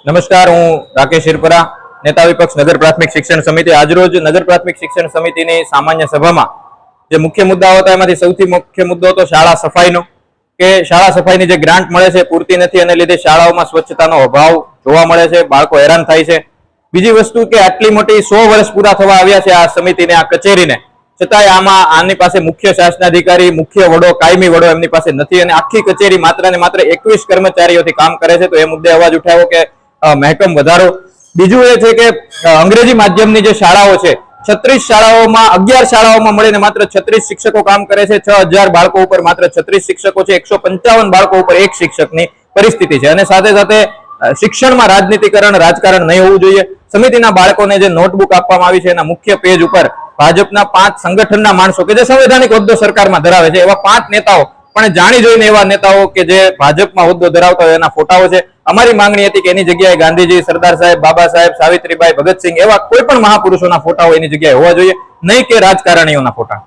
નમસ્કાર, હું રાકેશ શિરપરા, નેતા વિપક્ષ નગર પ્રાથમિક શિક્ષણ સમિતિ. આજરોજ નગર પ્રાથમિક શિક્ષણ સમિતિની સામાન્ય સભામાં જે મુખ્ય મુદ્દાઓ હતા એમાંથી સૌથી મુખ્ય મુદ્દો હતો શાળા સફાઈનો, કે શાળા સફાઈની જે ગ્રાન્ટ મળે છે પૂરતી નથી અને લીધે શાળાઓમાં સ્વચ્છતાનો અભાવ જોવા મળે છે, બાળકો હેરાન થાય છે. બીજી વસ્તુ કે આટલી મોટી 100 વર્ષ પૂરા થવા આવ્યા છે આ સમિતિને, આ કચેરીને, છતાંય આની પાસે મુખ્ય શાસનાધિકારી, મુખ્ય વડો, કાયમી વડો એમની પાસે નથી અને આખી કચેરી માત્ર ને માત્ર 21 કર્મચારીઓથી કામ કરે છે. તો એ મુદ્દે અવાજ ઉઠાવ્યો કે મહેકમ વધારો. બીજું એ છે કે અંગ્રેજી માધ્યમની જે શાળાઓ છે, 36 શાળાઓમાં 11 શાળાઓમાં મળીને માત્ર 36 શિક્ષકો કામ કરે છે. 6000 બાળકો ઉપર માત્ર 36 શિક્ષકો છે. 155 બાળકો ઉપર એક શિક્ષકની પરિસ્થિતિ છે. અને સાથે સાથે શિક્ષણમાં રાજકારણ નહીં હોવું જોઈએ. સમિતિના બાળકોને જે નોટબુક આપવામાં આવી છે એના મુખ્ય પેજ ઉપર ભાજપના 5 સંગઠનના માણસો કે જે સંવૈધાનિક હોદ્દો સરકારમાં ધરાવે છે એવા 5 નેતાઓ, પણ જાણી જોઈને એવા નેતાઓ કે જે ભાજપમાં હોદ્દો ધરાવતા હોય એના ફોટાઓ છે. અમારી માંગણી હતી કે એની જગ્યાએ ગાંધીજી, સરદાર સાહેબ, બાબા સાહેબ, સાવિત્રીબાઈ, ભગતસિંહ એવા કોઈ પણ મહાપુરુષોના ફોટાઓ એની જગ્યાએ હોવા જોઈએ, નહીં કે રાજકારણીઓના ફોટા.